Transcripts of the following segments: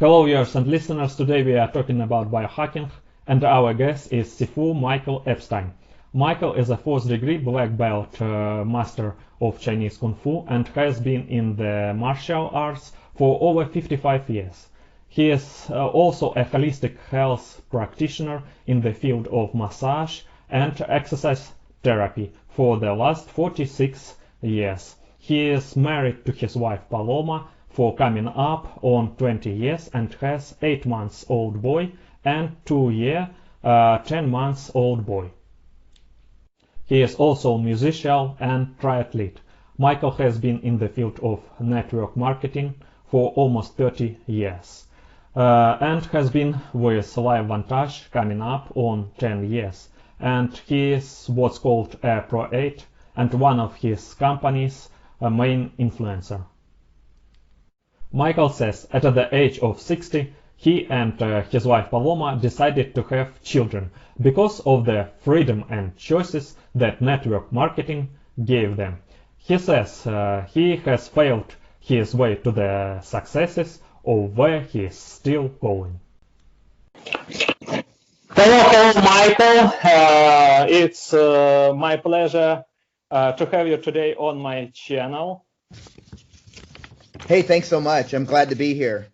Hello viewers and listeners, today we are talking about biohacking and our guest is Sifu Michael Epstein. Michael is a fourth degree black belt master of Chinese Kung Fu and has been in the martial arts for over 55 years. He is also a holistic health practitioner in the field of massage and exercise therapy for the last 46 years. He is married to his wife Paloma for coming up on 20 years and has 8 months old boy and 2-year 10 months old boy. He is also a musician and triathlete. Michael has been in the field of network marketing for almost 30 years and has been with Live Vantage coming up on 10 years. And he is what's called a Pro 8 and one of his company's main influencer. Michael says at the age of 60, he and his wife Paloma decided to have children because of the freedom and choices that network marketing gave them. He says he has failed his way to the successes of where he is still going. Hello, Michael. It's my pleasure to have you today on my channel. Hey, thanks so much. I'm glad to be here.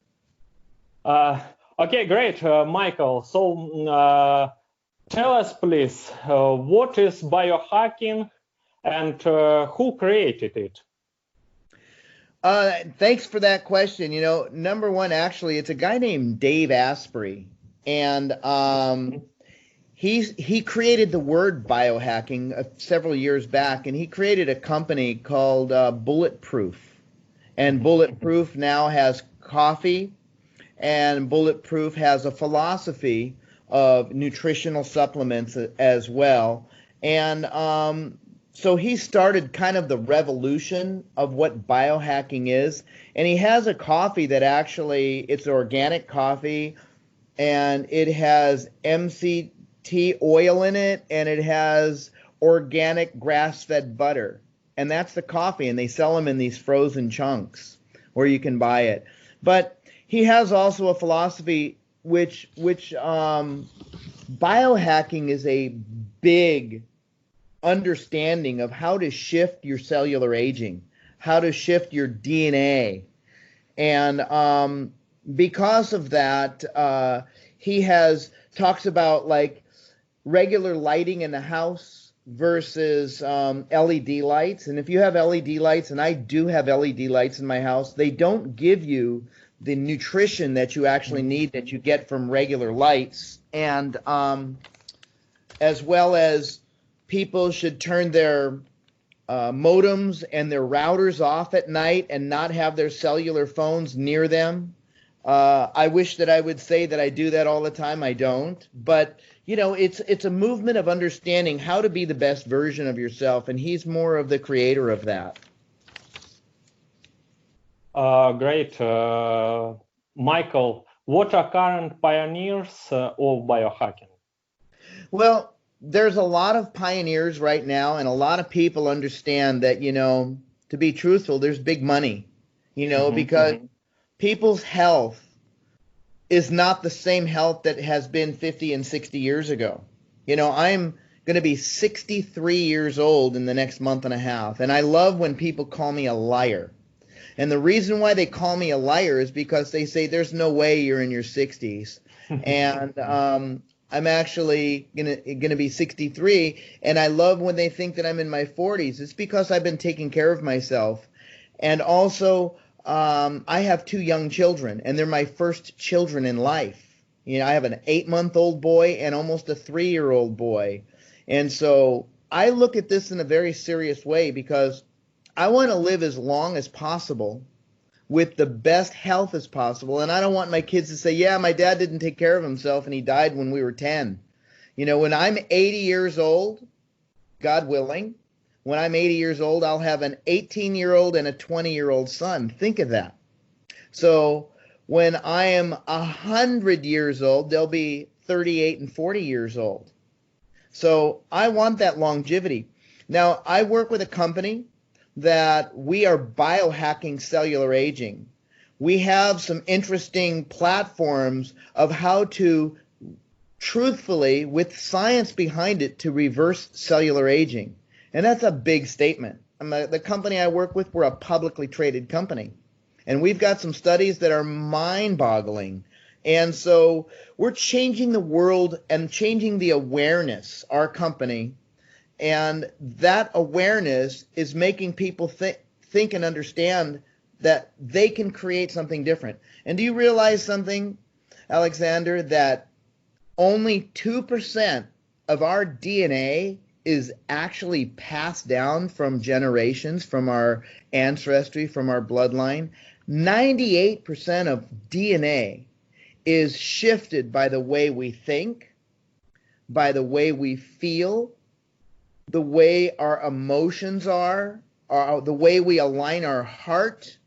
Okay, great, Michael. So tell us, please, what is biohacking and who created it? Thanks for that question. You know, number one, actually, it's a guy named Dave Asprey, and he created the word biohacking several years back, and he created a company called Bulletproof. And Bulletproof now has coffee, and Bulletproof has a philosophy of nutritional supplements as well. And so he started kind of the revolution of what biohacking is. And he has a coffee that actually, it's organic coffee, and it has MCT oil in it, and it has organic grass-fed butter. And that's the coffee, and they sell them in these frozen chunks where you can buy it. But he has also a philosophy which biohacking is a big understanding of how to shift your cellular aging, how to shift your DNA. And because of that, he talks about like regular lighting in the house versus LED lights. And if you have LED lights, and I do have LED lights in my house, they don't give you the nutrition that you actually need that you get from regular lights. And as well as people should turn their modems and their routers off at night and not have their cellular phones near them. I wish that I would say that I do that all the time. I don't. But you know, it's a movement of understanding how to be the best version of yourself, and he's more of the creator of that. Great. Michael, what are current pioneers of biohacking? Well, there's a lot of pioneers right now, and a lot of people understand that, you know, to be truthful, there's big money, you know, because people's health is not the same health that has been 50 and 60 years ago. You know, I'm going to be 63 years old in the next month and a half, and I love when people call me a liar. And the reason why they call me a liar is because they say there's no way you're in your 60s. And I'm actually gonna be 63, and I love when they think that I'm in my 40s. It's because I've been taking care of myself. And also, I have 2 young children, and they're my first children in life. You know, I have an 8-month-old boy and almost a 3-year-old boy. And so I look at this in a very serious way because I want to live as long as possible with the best health as possible. And I don't want my kids to say, yeah, my dad didn't take care of himself and he died when we were 10. You know, when I'm 80 years old, God willing, when I'm 80 years old, I'll have an 18-year-old and a 20-year-old son. Think of that. So when I am 100 years old, they'll be 38 and 40 years old. So I want that longevity. Now, I work with a company that we are biohacking cellular aging. We have some interesting platforms of how to truthfully, with science behind it, to reverse cellular aging. And that's a big statement. The company I work with, we're a publicly traded company. And we've got some studies that are mind-boggling. And so we're changing the world and changing the awareness, our company. And that awareness is making people think and understand that they can create something different. And do you realize something, Alexander, that only 2% of our DNA is actually passed down from generations, from our ancestry, from our bloodline? 98% of DNA is shifted by the way we think, by the way we feel, the way our emotions are, the way we align our heart,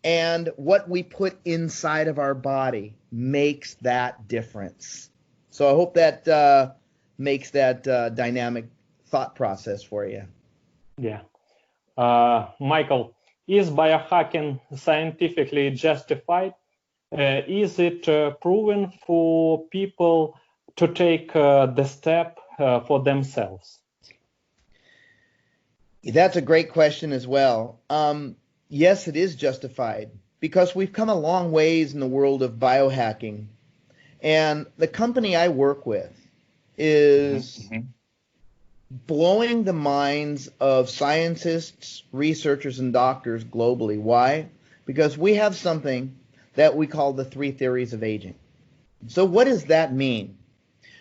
and what we put inside of our body makes that difference. So I hope that makes that dynamic thought process for you. Yeah. Michael, is biohacking scientifically justified? Is it proven for people to take the step for themselves? That's a great question as well. Yes, it is justified because we've come a long ways in the world of biohacking. And the company I work with is blowing the minds of scientists, researchers, and doctors globally. Why? Because we have something that we call the 3 theories of aging. So what does that mean?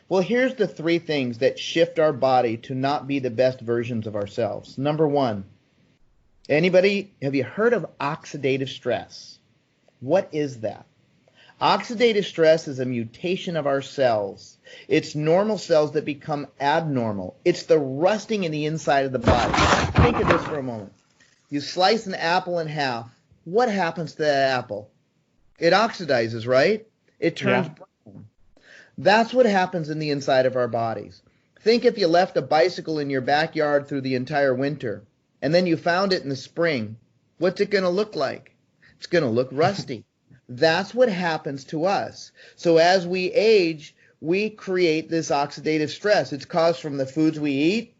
Well, here's the 3 things that shift our body to not be the best versions of ourselves. Number 1, have you heard of oxidative stress? What is that? Oxidative stress is a mutation of our cells. It's normal cells that become abnormal. It's the rusting in the inside of the body. Think of this for a moment. You slice an apple in half. What happens to that apple? It oxidizes, right? It turns brown. That's what happens in the inside of our bodies. Think if you left a bicycle in your backyard through the entire winter, and then you found it in the spring. What's it going to look like? It's going to look rusty. That's what happens to us. So as we age, we create this oxidative stress. It's caused from the foods we eat,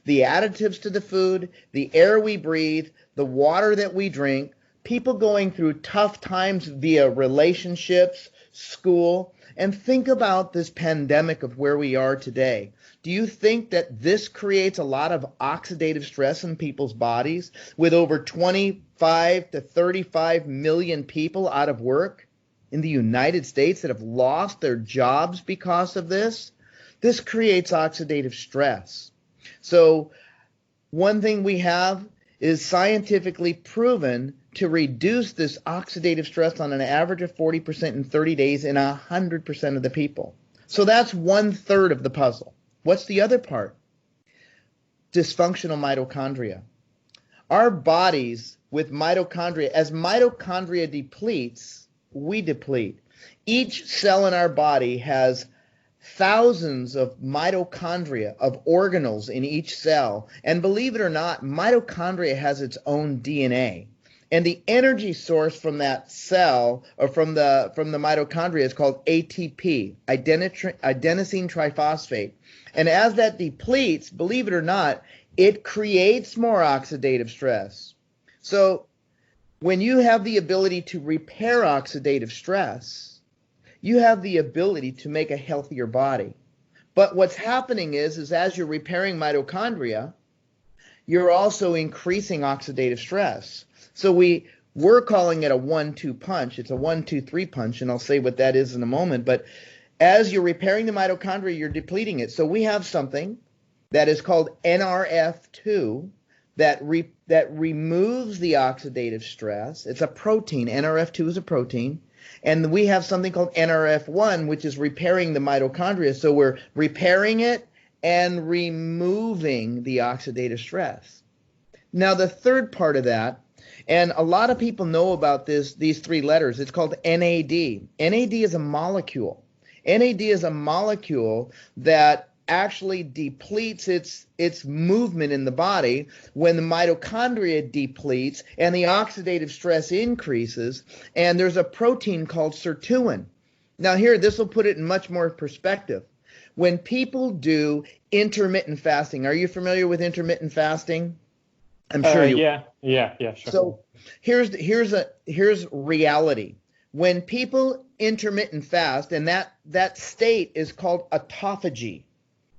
the additives to the food, the air we breathe, the water that we drink, people going through tough times via relationships, school. And think about this pandemic of where we are today. Do you think that this creates a lot of oxidative stress in people's bodies with over 25 to 35 million people out of work in the United States that have lost their jobs because of this? This creates oxidative stress. So one thing we have is scientifically proven to reduce this oxidative stress on an average of 40% in 30 days in 100% of the people. So that's 1/3 of the puzzle. What's the other part? Dysfunctional mitochondria. Our bodies with mitochondria, as mitochondria depletes, we deplete. Each cell in our body has thousands of mitochondria, of organelles in each cell. And believe it or not, mitochondria has its own DNA. And the energy source from that cell, or from the mitochondria, is called ATP, adenosine triphosphate. And as that depletes, believe it or not, it creates more oxidative stress. So when you have the ability to repair oxidative stress, you have the ability to make a healthier body. But what's happening is as you're repairing mitochondria, you're also increasing oxidative stress. So we're calling it a 1-2 punch. It's a 1-2-3 punch, and I'll say what that is in a moment. But as you're repairing the mitochondria, you're depleting it. So we have something that is called NRF2 that removes the oxidative stress. It's a protein. NRF2 is a protein. And we have something called NRF1, which is repairing the mitochondria. So we're repairing it and removing the oxidative stress. Now, the third part of that, and a lot of people know about these 3 letters, it's called NAD. NAD is a molecule. NAD is a molecule that actually depletes its movement in the body when the mitochondria depletes and the oxidative stress increases, and there's a protein called sirtuin. Now here, this will put it in much more perspective. When people do intermittent fasting, are you familiar with intermittent fasting? I'm sure you. Yeah, sure. So here's reality. When people intermittent fast, and that state is called autophagy,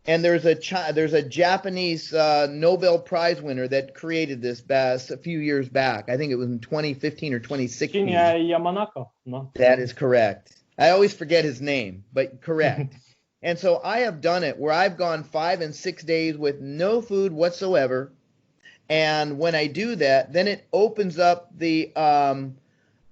and there's a Japanese Nobel Prize winner that created this a few years back. I think it was in 2015 or 2016. Shinya Yamanaka, no? That is correct. I always forget his name, but correct. And so I have done it where I've gone 5 and 6 days with no food whatsoever. And when I do that, then it opens up the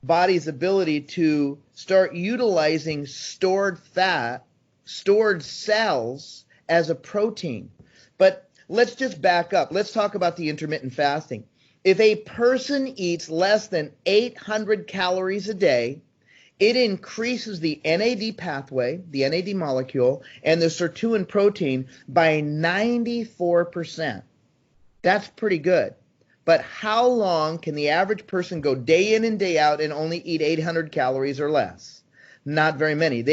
body's ability to start utilizing stored fat, stored cells as a protein. But let's just back up. Let's talk about the intermittent fasting. If a person eats less than 800 calories a day, it increases the NAD pathway, the NAD molecule, and the Sirtuin protein by 94%. That's pretty good. But how long can the average person go day in and day out and only eat 800 calories or less? Not very many.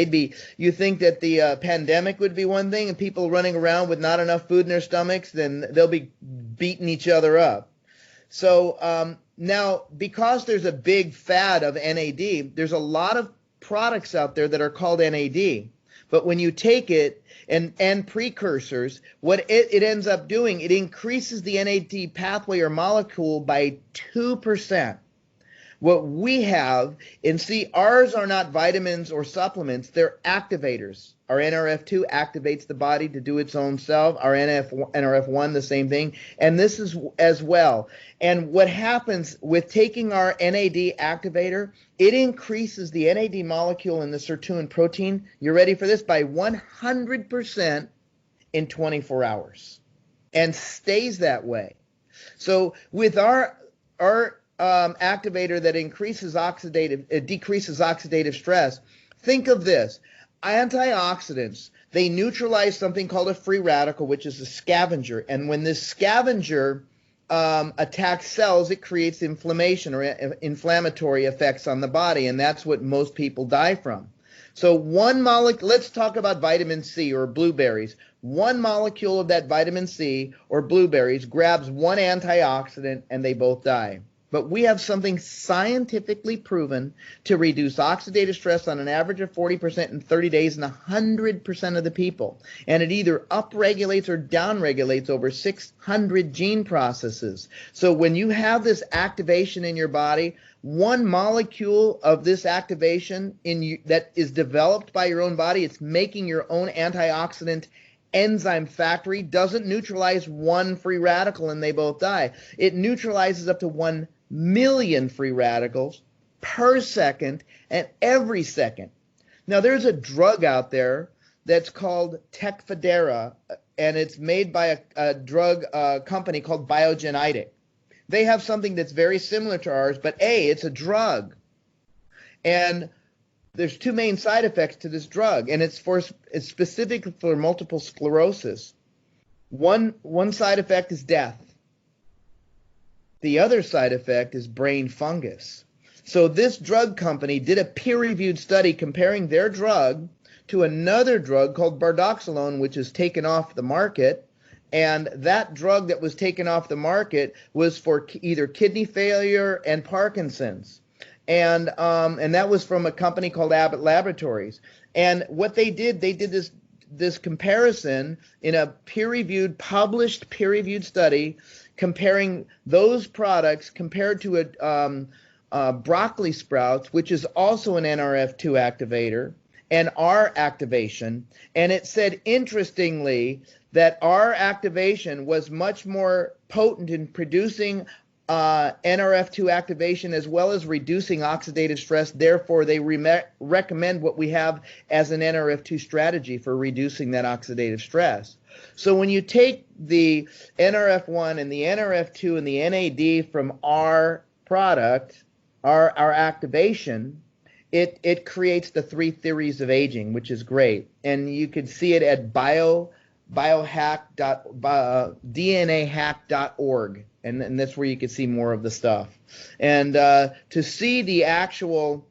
You think that the pandemic would be one thing and people running around with not enough food in their stomachs, then they'll be beating each other up. So now, because there's a big fad of NAD, there's a lot of products out there that are called NAD. But when you take it and precursors, what it ends up doing, it increases the NAD pathway or molecule by 2%. What we have, and see, ours are not vitamins or supplements, they're activators. Our NRF2 activates the body to do its own self. Our NRF1, the same thing. And this is as well. And what happens with taking our NAD activator, it increases the NAD molecule in the Sirtuin protein, you ready for this, by 100% in 24 hours. And stays that way. So with our activator that decreases oxidative stress, think of this. Antioxidants, they neutralize something called a free radical, which is a scavenger. And when this scavenger attacks cells, it creates inflammation or inflammatory effects on the body, and that's what most people die from. So one molecule, let's talk about vitamin C or blueberries. One molecule of that vitamin C or blueberries grabs one antioxidant and they both die. But we have something scientifically proven to reduce oxidative stress on an average of 40% in 30 days in 100% of the people. And it either upregulates or downregulates over 600 gene processes. So when you have this activation in your body, one molecule of this activation that is developed by your own body, it's making your own antioxidant enzyme factory, doesn't neutralize one free radical and they both die. It neutralizes up to 1 million free radicals per second and every second. Now there's a drug out there that's called Tecfidera, and it's made by a drug company called Biohacking. They have something that's very similar to ours, but it's a drug. And there's two main side effects to this drug, and it's specific for multiple sclerosis. One side effect is death. The other side effect is brain fungus. So this drug company did a peer-reviewed study comparing their drug to another drug called bardoxolone, which is taken off the market. And that drug that was taken off the market was for either kidney failure and Parkinson's. And that was from a company called Abbott Laboratories. And what they did this comparison in a published peer-reviewed study, comparing those products compared to broccoli sprouts, which is also an NRF2 activator, and our activation. And it said, interestingly, that our activation was much more potent in producing NRF2 activation as well as reducing oxidative stress. Therefore, they recommend what we have as an NRF2 strategy for reducing that oxidative stress. So when you take the NRF1 and the NRF2 and the NAD from our product, our activation, it creates the 3 theories of aging, which is great. And you can see it at DNAhack.org, and that's where you can see more of the stuff. And to see the actual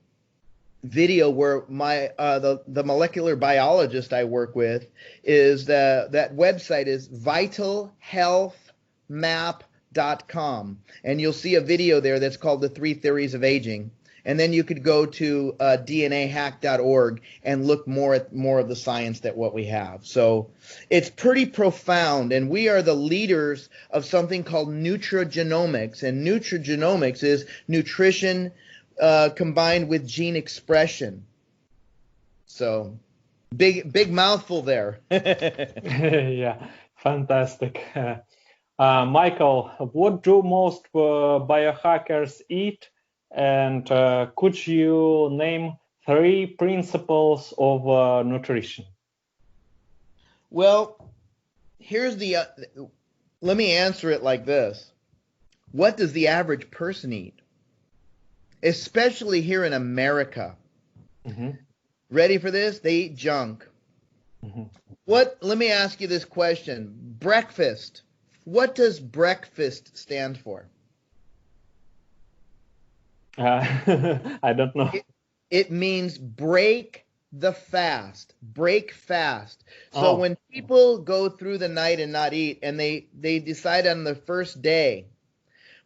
video where my the molecular biologist I work with is that website is vitalhealthmap.com, and you'll see a video there that's called The 3 Theories of Aging. And then you could go to DNAhack.org and look more of the science that what we have. So it's pretty profound, and we are the leaders of something called nutrigenomics. And nutrigenomics is nutrition combined with gene expression. So big mouthful there. Yeah, fantastic. Michael, what do most biohackers eat? And could you name 3 principles of nutrition? Well, here's let me answer it like this. What does the average person eat? Especially here in America. Mm-hmm. Ready for this? They eat junk. Mm-hmm. Let me ask you this question. Breakfast. What does breakfast stand for? I don't know. It means break the fast. Break fast. So when people go through the night and not eat, and they decide on the first day,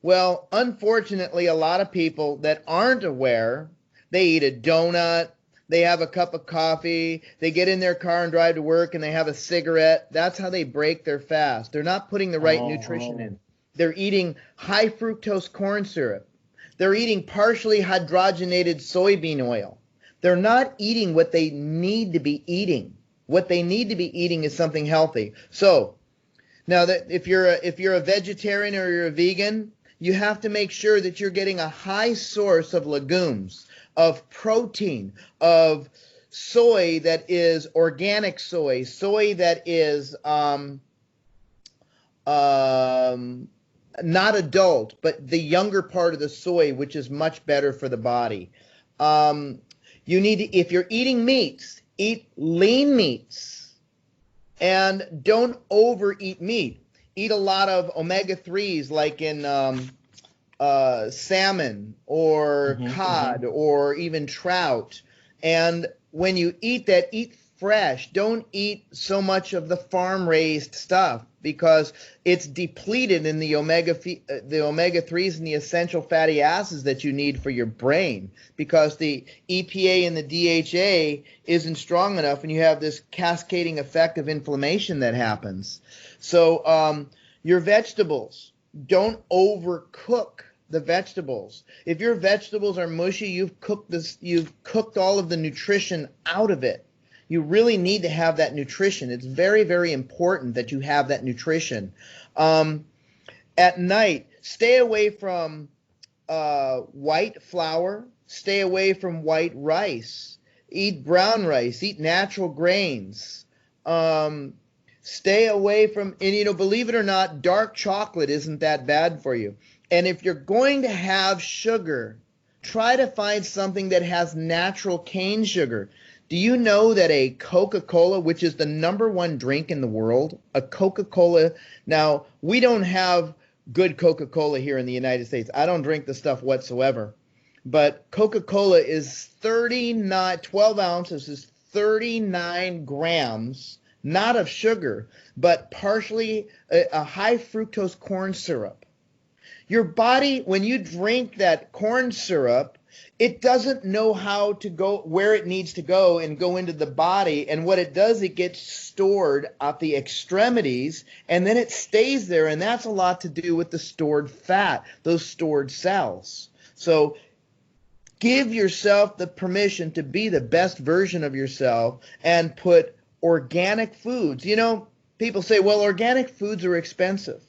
well, unfortunately, a lot of people that aren't aware, they eat a donut, they have a cup of coffee, they get in their car and drive to work, and they have a cigarette. That's how they break their fast. They're not putting the right nutrition in. They're eating high fructose corn syrup. They're eating partially hydrogenated soybean oil. They're not eating what they need to be eating. What they need to be eating is something healthy. So now that if you're a vegetarian or you're a vegan, you have to make sure that you're getting a high source of legumes, of protein, of soy that is organic soy that is not adult, but the younger part of the soy, which is much better for the body. You need to, if you're eating meats, eat lean meats, and don't overeat meat. Eat a lot of omega-3s, like in salmon or cod or even trout. And when you eat that, eat fresh. Don't eat so much of the farm-raised stuff, because it's depleted in the omega-3s and the essential fatty acids that you need for your brain, because the EPA and the DHA isn't strong enough, and you have this cascading effect of inflammation that happens. So your vegetables, don't overcook the vegetables. If your vegetables are mushy, you've cooked all of the nutrition out of it. You really need to have that nutrition. It's very, very important that you have that nutrition. At night, stay away from white flour. Stay away from white rice. Eat brown rice. Eat natural grains. Stay away from, and believe it or not, dark chocolate isn't that bad for you. And if you're going to have sugar, try to find something that has natural cane sugar. Do you know that a Coca-Cola, which is the #1 drink in the world, a Coca-Cola, now we don't have good Coca-Cola here in the United States. I don't drink the stuff whatsoever. But Coca-Cola is 12 ounces is 39 grams, not of sugar, but partially a high fructose corn syrup. Your body, when you drink that corn syrup, it doesn't know how to go where it needs to go and go into the body. And what it does, it gets stored at the extremities, and then it stays there. And that's a lot to do with the stored fat, those stored cells. So give yourself the permission to be the best version of yourself and put organic foods. People say, well, organic foods are expensive.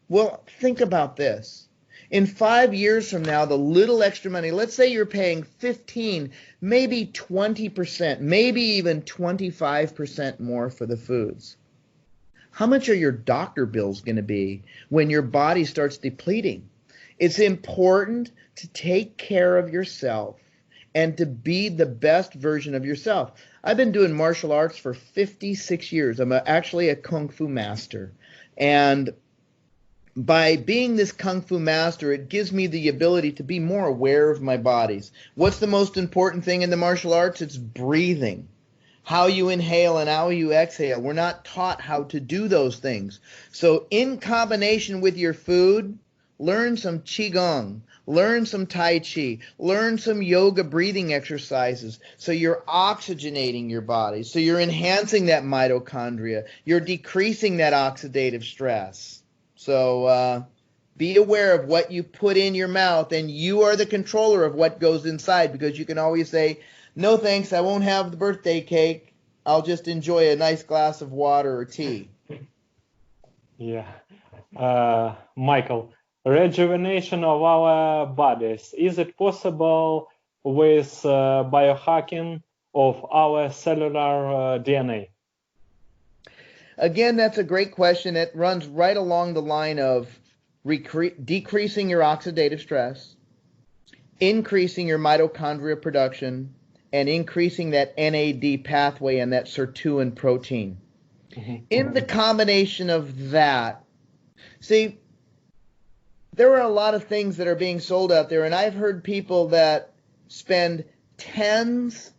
Well, think about this. In 5 years from now, the little extra money, let's say you're paying 15, maybe 20%, maybe even 25% more for the foods. How much are your doctor bills going to be when your body starts depleting? It's important to take care of yourself and to be the best version of yourself. I've been doing martial arts for 56 years. I'm actually a Kung Fu master. And by being this Kung Fu master, it gives me the ability to be more aware of my bodies. What's the most important thing in the martial arts? It's breathing. How you inhale and how you exhale. We're not taught how to do those things. So in combination with your food, learn some Qigong, learn some Tai Chi, learn some yoga breathing exercises so you're oxygenating your body, so you're enhancing that mitochondria, you're decreasing that oxidative stress. So be aware of what you put in your mouth, and you are the controller of what goes inside, because you can always say, no thanks, I won't have the birthday cake. I'll just enjoy a nice glass of water or tea. Yeah. Michael, rejuvenation of our bodies, is it possible with biohacking of our cellular DNA? Again, that's a great question. It runs right along the line of decreasing your oxidative stress, increasing your mitochondria production, and increasing that NAD pathway and that Sirtuin protein. In the combination of that, see, there are a lot of things that are being sold out there, and I've heard people that spend tens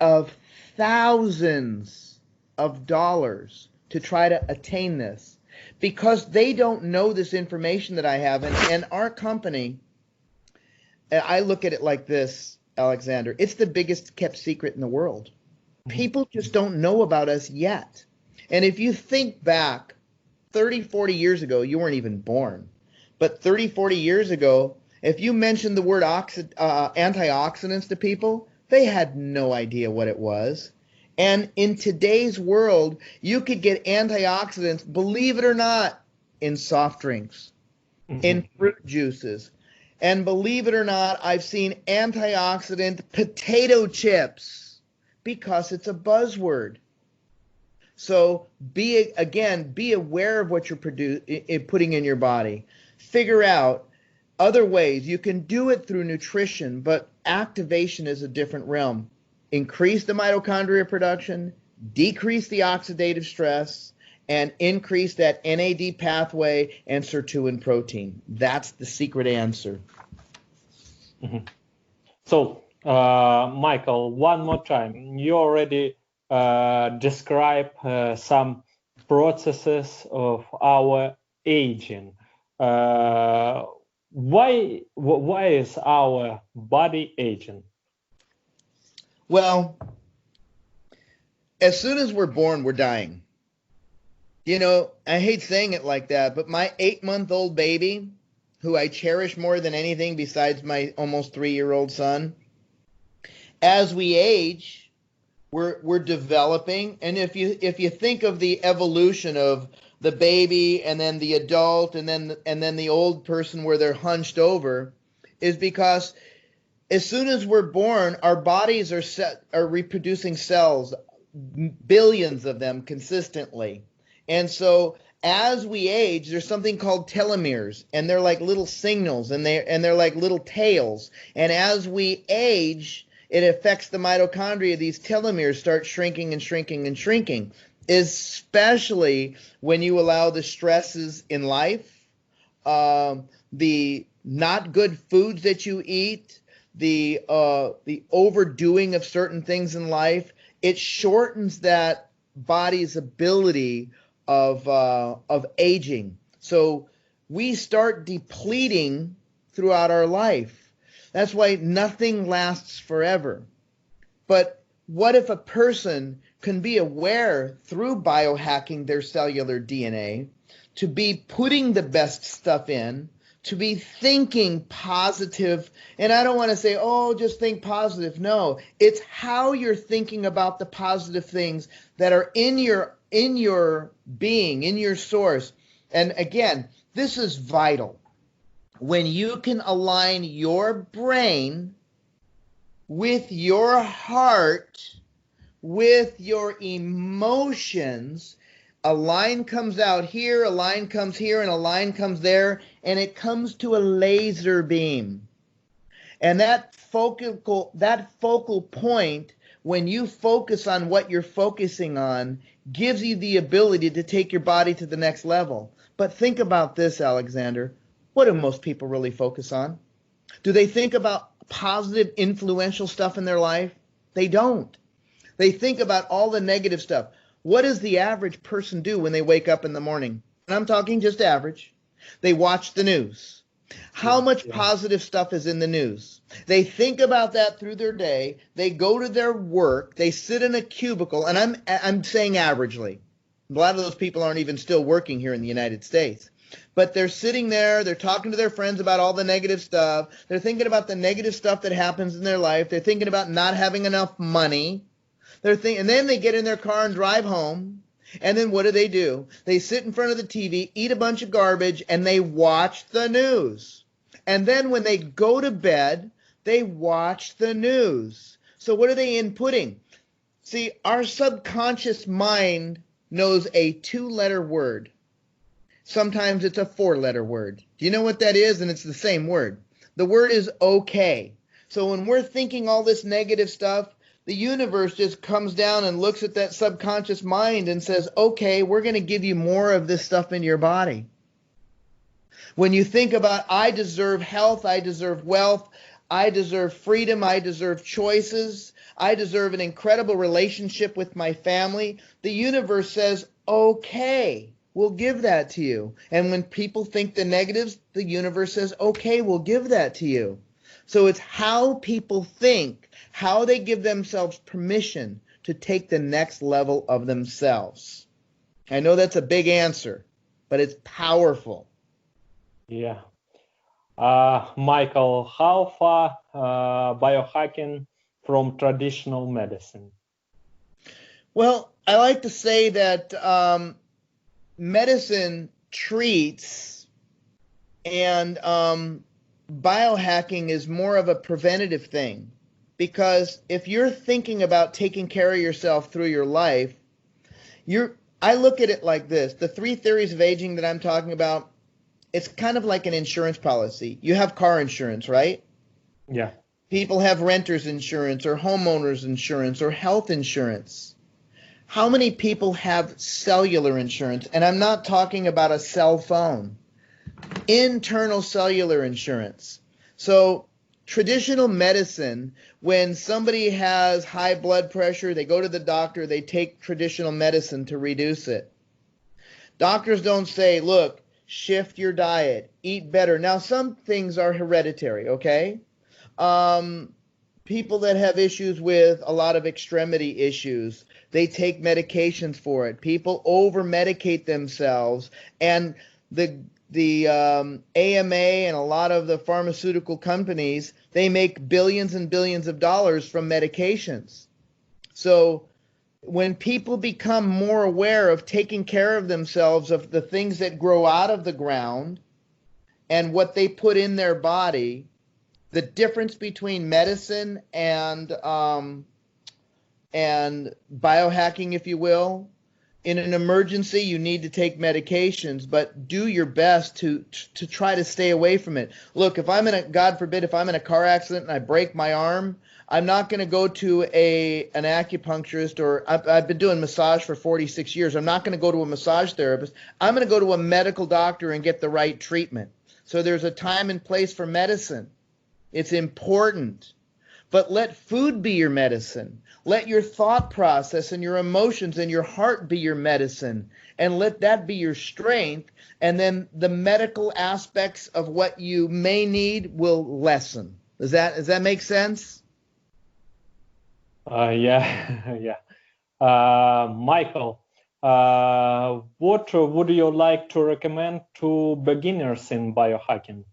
of thousands of dollars to try to attain this because they don't know this information that I have. And our company, I look at it like this, Alexander, it's the biggest kept secret in the world. People just don't know about us yet. And if you think back 30, 40 years ago, you weren't even born. But 30, 40 years ago, if you mentioned the word antioxidants to people, they had no idea what it was. And in today's world, you could get antioxidants, believe it or not, in soft drinks, in fruit juices. And believe it or not, I've seen antioxidant potato chips because it's a buzzword. So be aware of what you're putting in your body. Figure out other ways. You can do it through nutrition, but activation is a different realm. Increase the mitochondria production, decrease the oxidative stress, and increase that NAD pathway and Sirtuin protein. That's the secret answer. So, Michael, one more time. You already described some processes of our aging. Why is our body aging? Well, as soon as we're born, we're dying. You know, I hate saying it like that, but my 8-month-old baby, who I cherish more than anything besides my almost 3-year-old son, as we age, we're developing. And if you think of the evolution of the baby and then the adult and then the old person where they're hunched over, is because as soon as we're born, our bodies are reproducing cells, billions of them consistently. And so as we age, there's something called telomeres, and they're like little signals, and they're like little tails. And as we age, it affects the mitochondria. These telomeres start shrinking and shrinking and shrinking, especially when you allow the stresses in life, the not good foods that you eat, the overdoing of certain things in life. It shortens that body's ability of aging. So we start depleting throughout our life. That's why nothing lasts forever. But what if a person can be aware through biohacking their cellular DNA to be putting the best stuff in, to be thinking positive? And I don't want to say, oh, just think positive. No, it's how you're thinking about the positive things that are in your being, in your source. And again, this is vital. When you can align your brain with your heart, with your emotions, a line comes out here, a line comes here, and a line comes there, and it comes to a laser beam. And that focal point, when you focus on what you're focusing on, gives you the ability to take your body to the next level. But think about this, Alexander. What do most people really focus on? Do they think about positive, influential stuff in their life? They don't. They think about all the negative stuff. What does the average person do when they wake up in the morning? And I'm talking just average. They watch the news. How much positive stuff is in the news? They think about that through their day. They go to their work. They sit in a cubicle, and I'm saying averagely. A lot of those people aren't even still working here in the United States. But they're sitting there, they're talking to their friends about all the negative stuff. They're thinking about the negative stuff that happens in their life. They're thinking about not having enough money. And then they get in their car and drive home. And then what do? They sit in front of the TV, eat a bunch of garbage, and they watch the news. And then when they go to bed, they watch the news. So what are they inputting? See, our subconscious mind knows a 2-letter word. Sometimes it's a 4-letter word. Do you know what that is? And it's the same word. The word is okay. So when we're thinking all this negative stuff, the universe just comes down and looks at that subconscious mind and says, okay, we're going to give you more of this stuff in your body. When you think about, I deserve health, I deserve wealth, I deserve freedom, I deserve choices, I deserve an incredible relationship with my family, the universe says, okay, we'll give that to you. And when people think the negatives, the universe says, okay, we'll give that to you. So it's how people think, how they give themselves permission to take the next level of themselves. I know that's a big answer, but it's powerful. Yeah. Michael, how far biohacking from traditional medicine? Well, I like to say that medicine treats, and biohacking is more of a preventative thing. Because if you're thinking about taking care of yourself through your life, I look at it like this. The 3 theories of aging that I'm talking about, it's kind of like an insurance policy. You have car insurance, right? Yeah. People have renter's insurance or homeowner's insurance or health insurance. How many people have cellular insurance? And I'm not talking about a cell phone. Internal cellular insurance. So traditional medicine, when somebody has high blood pressure, they go to the doctor, they take traditional medicine to reduce it. Doctors don't say, look, shift your diet, eat better. Now, some things are hereditary, okay? People that have issues with a lot of extremity issues, they take medications for it. People over-medicate themselves, and the AMA and a lot of the pharmaceutical companies, they make billions and billions of dollars from medications. So when people become more aware of taking care of themselves, of the things that grow out of the ground and what they put in their body, the difference between medicine and biohacking, if you will, in an emergency, you need to take medications, but do your best to try to stay away from it. Look, if God forbid, if I'm in a car accident and I break my arm, I'm not going to go to an acupuncturist, or I've been doing massage for 46 years. I'm not going to go to a massage therapist. I'm going to go to a medical doctor and get the right treatment. So there's a time and place for medicine. It's important. But let food be your medicine. Let your thought process and your emotions and your heart be your medicine. And let that be your strength. And then the medical aspects of what you may need will lessen. Does that make sense? Yeah. Michael, what would you like to recommend to beginners in biohacking?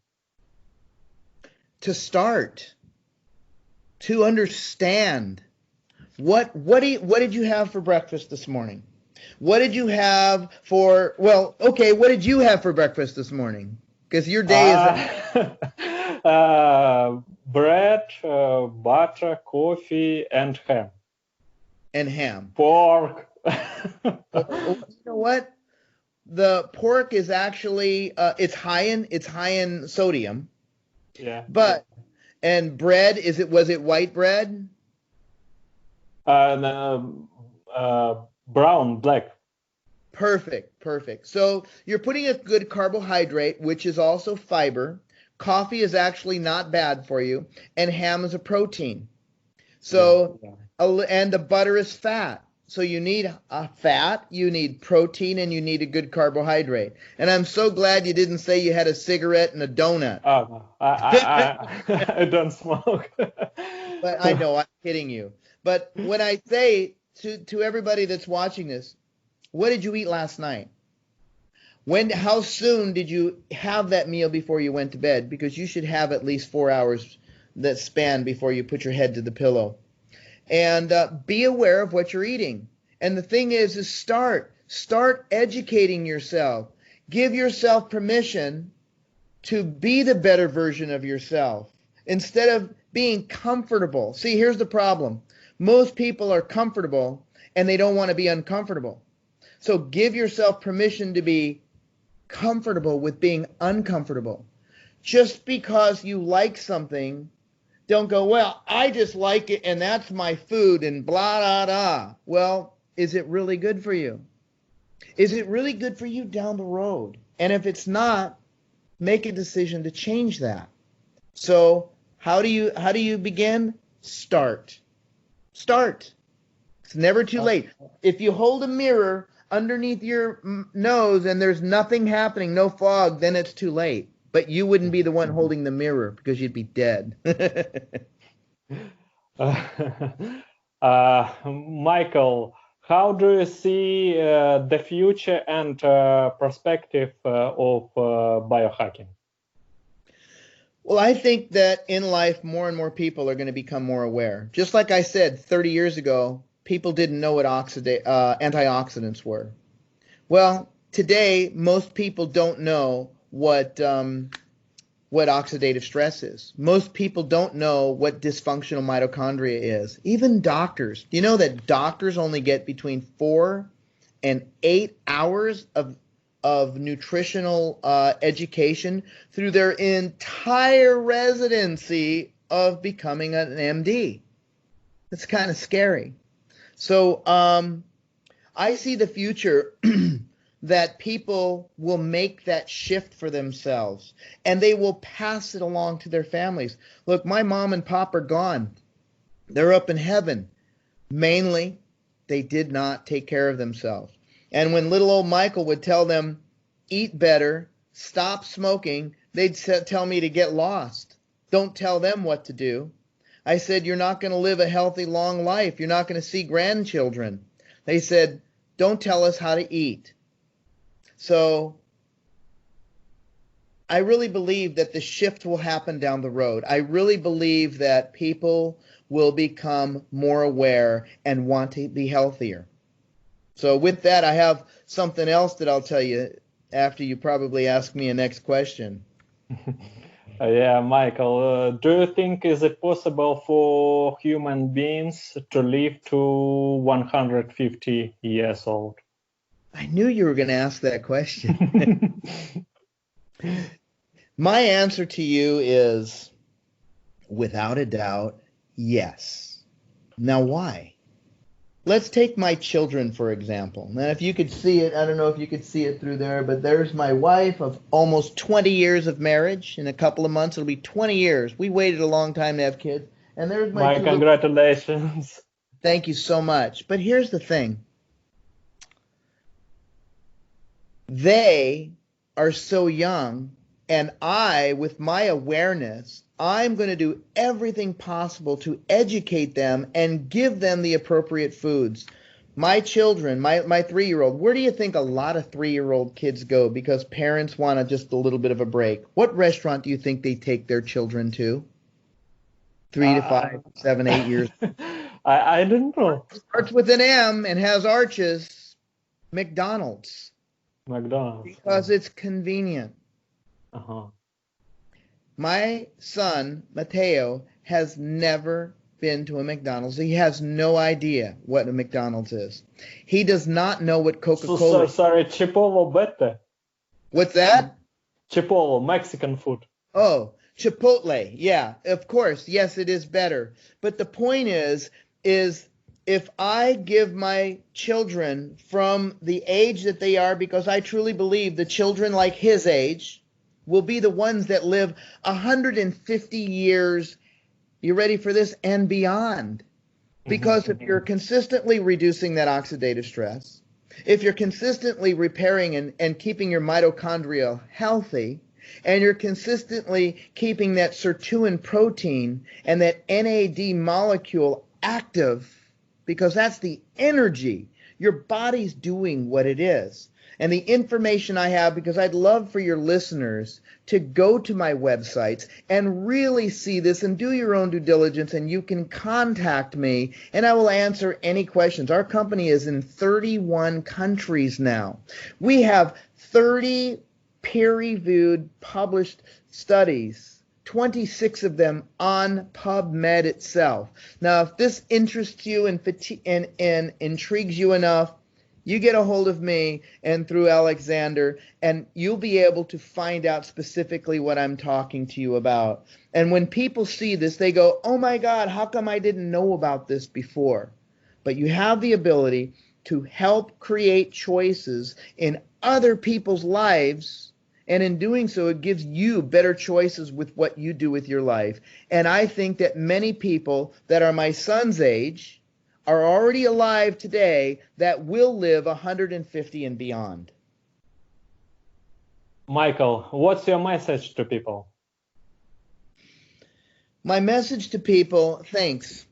To start. To understand what did you have for breakfast this morning? What did you have for what did you have for breakfast this morning? Because your day is bread, butter, coffee, and ham. And ham. Pork. You know what? The pork is actually it's high in sodium. Yeah. But And bread, was it white bread? Brown, black. Perfect. So you're putting a good carbohydrate, which is also fiber. Coffee is actually not bad for you, and ham is a protein. So, and the butter is fat. So you need a fat, you need protein, and you need a good carbohydrate. And I'm so glad you didn't say you had a cigarette and a donut. Oh, no. I don't smoke. But I know, I'm kidding you. But when I say to everybody that's watching this, what did you eat last night? How soon did you have that meal before you went to bed? Because you should have at least 4 hours that span before you put your head to the pillow. And be aware of what you're eating. And the thing is start educating yourself. Give yourself permission to be the better version of yourself instead of being comfortable. See, here's the problem. Most people are comfortable and they don't want to be uncomfortable. So give yourself permission to be comfortable with being uncomfortable. Just because you like something, don't go, well, I just like it and that's my food and blah, blah, blah. Well, is it really good for you? Is it really good for you down the road? And if it's not, make a decision to change that. So how do you begin? Start. It's never too late. If you hold a mirror underneath your nose and there's nothing happening, no fog, then it's too late. But you wouldn't be the one holding the mirror because you'd be dead. Michael, how do you see the future and perspective of biohacking? Well, I think that in life, more and more people are going to become more aware. Just like I said, 30 years ago, people didn't know what antioxidants were. Well, today, most people don't know what oxidative stress is. Most people don't know what dysfunctional mitochondria is. Even doctors. Do you know that doctors only get between 4 and 8 hours of nutritional education through their entire residency of becoming an MD? It's kind of scary. So I see the future that people will make that shift for themselves and they will pass it along to their families. Look, my mom and pop are gone. They're up in heaven. Mainly, they did not take care of themselves. And when little old Michael would tell them, eat better, stop smoking, they'd tell me to get lost. Don't tell them what to do. I said, you're not going to live a healthy, long life. You're not going to see grandchildren. They said, don't tell us how to eat. So I really believe that the shift will happen down the road. I really believe that people will become more aware and want to be healthier. So with that, I have something else that I'll tell you after you probably ask me a next question. Yeah, Michael, do you think is it possible for human beings to live to 150 years old? I knew you were going to ask that question. My answer to you is, without a doubt, yes. Now, why? Let's take my children, for example. Now, if you could see it, I don't know if you could see it through there, but there's my wife of almost 20 years of marriage. In a couple of months, it'll be 20 years. We waited a long time to have kids. And there's my congratulations. Thank you so much. But here's the thing. They are so young, and I, with my awareness, I'm going to do everything possible to educate them and give them the appropriate foods. My children, my 3-year-old, where do you think a lot of 3-year-old kids go because parents want just a little bit of a break? What restaurant do you think they take their children to? 3 to 5, 7, 8 years. I don't know. Starts with an M and has arches. McDonald's. Because it's convenient. Uh-huh. My son, Mateo, has never been to a McDonald's. He has no idea what a McDonald's is. He does not know what Coca-Cola is. Sorry, Chipotle better. What's that? Chipotle, Mexican food. Oh, Chipotle, yeah, of course. Yes, it is better. But the point is if I give my children from the age that they are, because I truly believe the children like his age will be the ones that live 150 years, you ready for this, and beyond. Because if you're consistently reducing that oxidative stress, if you're consistently repairing and keeping your mitochondria healthy, and you're consistently keeping that Sirtuin protein and that NAD molecule active, because that's the energy, your body's doing what it is. And the information I have, because I'd love for your listeners to go to my websites and really see this and do your own due diligence, and you can contact me and I will answer any questions. Our company is in 31 countries now. We have 30 peer-reviewed published studies, 26 of them on PubMed itself. Now, if this interests you and intrigues you enough, you get a hold of me and through Alexander, and you'll be able to find out specifically what I'm talking to you about. And when people see this, they go, oh my God, how come I didn't know about this before? But you have the ability to help create choices in other people's lives, and in doing so, it gives you better choices with what you do with your life. And I think that many people that are my son's age are already alive today that will live 150 and beyond. Michael, what's your message to people? My message to people, thanks,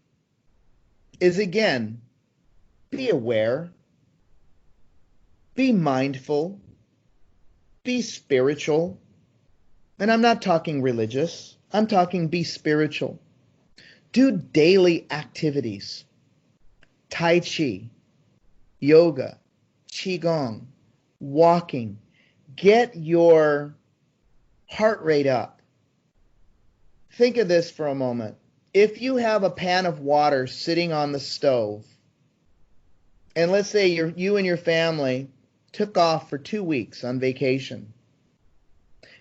is again, be aware, be mindful, be spiritual. And I'm not talking religious. I'm talking be spiritual. Do daily activities. Tai Chi, yoga, Qigong, walking. Get your heart rate up. Think of this for a moment. If you have a pan of water sitting on the stove, and let's say you and your family took off for 2 weeks on vacation,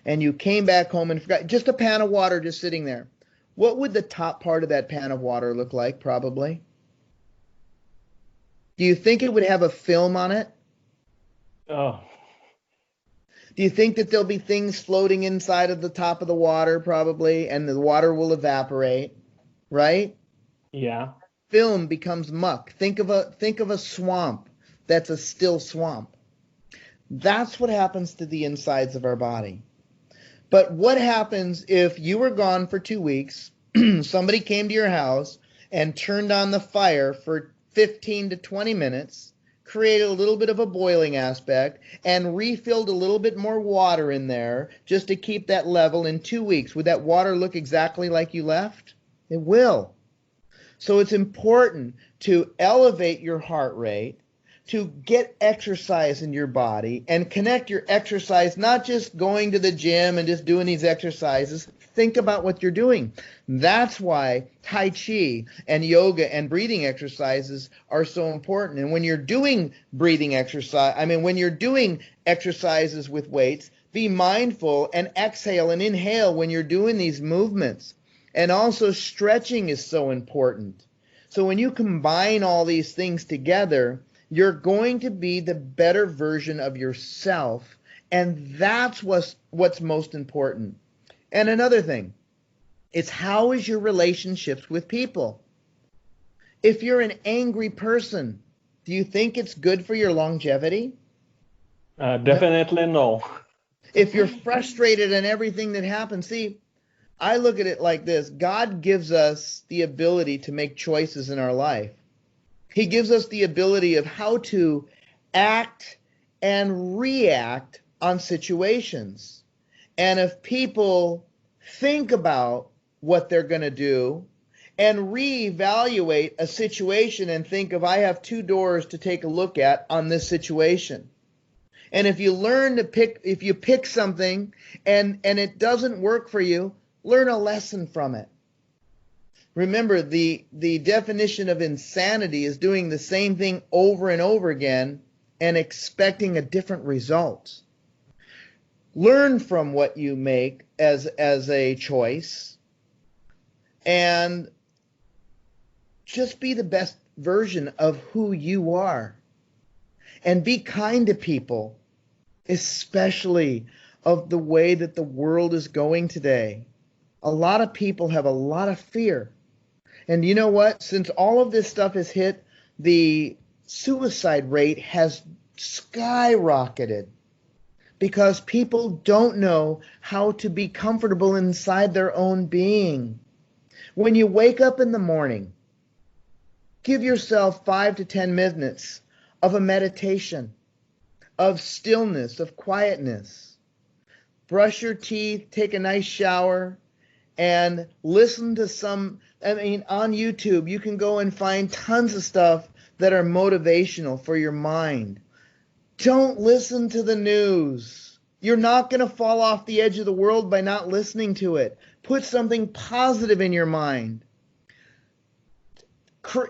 and you came back home and forgot just a pan of water just sitting there, what would the top part of that pan of water look like, probably? Do you think it would have a film on it? Oh. Do you think that there'll be things floating inside of the top of the water, probably, and the water will evaporate, right? Yeah. Film becomes muck. Think of a swamp that's a still swamp. That's what happens to the insides of our body. But what happens if you were gone for 2 weeks, somebody came to your house and turned on the fire for 15 to 20 minutes, created a little bit of a boiling aspect, and refilled a little bit more water in there just to keep that level in 2 weeks? Would that water look exactly like you left? It will. So it's important to elevate your heart rate, to get exercise in your body and connect your exercise, not just going to the gym and just doing these exercises. Think about what you're doing. That's why Tai Chi and yoga and breathing exercises are so important. And when you're doing breathing exercise, when you're doing exercises with weights, be mindful and exhale and inhale when you're doing these movements. And also stretching is so important. So when you combine all these things together, you're going to be the better version of yourself, and that's what's most important. And another thing, it's how is your relationships with people? If you're an angry person, do you think it's good for your longevity? Definitely no. If you're frustrated in everything that happens, see, I look at it like this. God gives us the ability to make choices in our life. He gives us the ability of how to act and react on situations. And if people think about what they're going to do and reevaluate a situation and think of, I have 2 doors to take a look at on this situation. And if you learn to if you pick something and it doesn't work for you, learn a lesson from it. Remember, the definition of insanity is doing the same thing over and over again and expecting a different result. Learn from what you make as a choice, and just be the best version of who you are, and be kind to people, especially of the way that the world is going today. A lot of people have a lot of fear. And you know what? Since all of this stuff has hit, the suicide rate has skyrocketed because people don't know how to be comfortable inside their own being. When you wake up in the morning, give yourself 5 to 10 minutes of a meditation, of stillness, of quietness. Brush your teeth, take a nice shower, and listen to on YouTube, you can go and find tons of stuff that are motivational for your mind. Don't listen to the news. You're not going to fall off the edge of the world by not listening to it. Put something positive in your mind.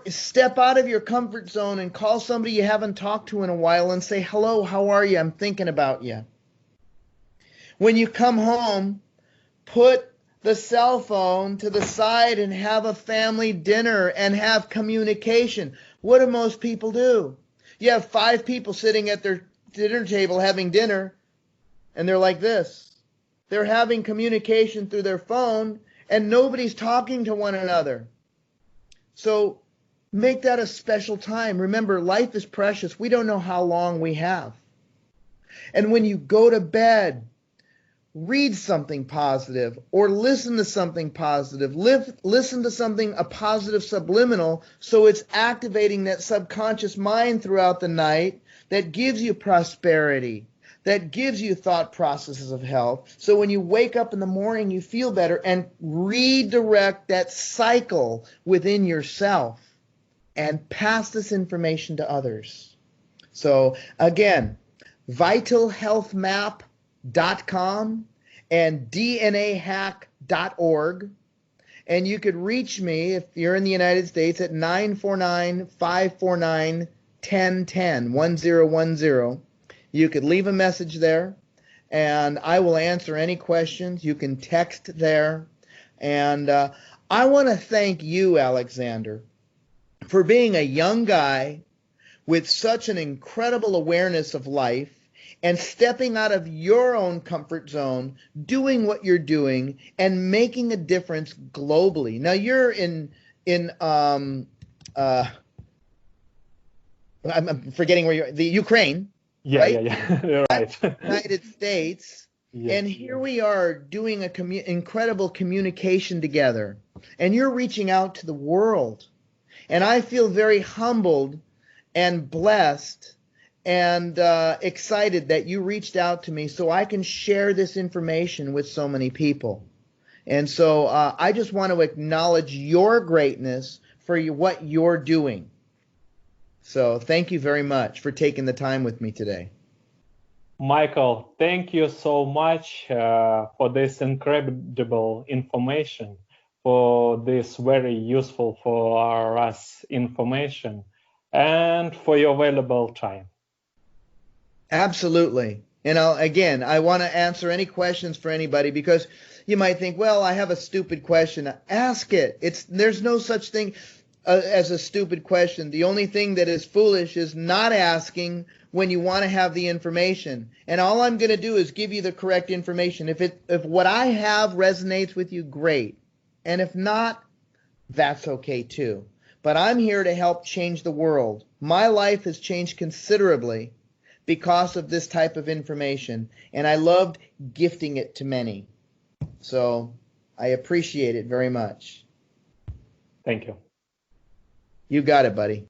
Step out of your comfort zone and call somebody you haven't talked to in a while and say, hello, how are you? I'm thinking about you. When you come home, put the cell phone to the side and have a family dinner and have communication. What do most people do? You have 5 people sitting at their dinner table having dinner, and they're like this. They're having communication through their phone, and nobody's talking to one another. So make that a special time. Remember, life is precious. We don't know how long we have. And when you go to bed, read something positive or listen to something positive. Listen to something, a positive subliminal, so it's activating that subconscious mind throughout the night that gives you prosperity, that gives you thought processes of health. So when you wake up in the morning, you feel better, and redirect that cycle within yourself and pass this information to others. So again, vitalhealthmap.com and dnahack.org. And you could reach me if you're in the United States at 949-549-1010, 1010. You could leave a message there, and I will answer any questions. You can text there. And I want to thank you, Alexander, for being a young guy with such an incredible awareness of life and stepping out of your own comfort zone, doing what you're doing, and making a difference globally. Now you're in I'm forgetting where you're, the Ukraine, Yeah, right? yeah. You're right. United States. Yes. And here we are doing incredible communication together, and you're reaching out to the world. And I feel very humbled and blessed and excited that you reached out to me so I can share this information with so many people. And so I just want to acknowledge your greatness for what you're doing. So thank you very much for taking the time with me today. Michael, thank you so much for this incredible information, for this very useful for us information, and for your valuable time. Absolutely. And I want to answer any questions for anybody, because you might think, well, I have a stupid question. Ask it. There's no such thing as a stupid question. The only thing that is foolish is not asking when you want to have the information. And all I'm going to do is give you the correct information. If what I have resonates with you, great. And if not, that's okay too. But I'm here to help change the world. My life has changed considerably because of this type of information, and I loved gifting it to many. So I appreciate it very much. Thank you. You got it, buddy.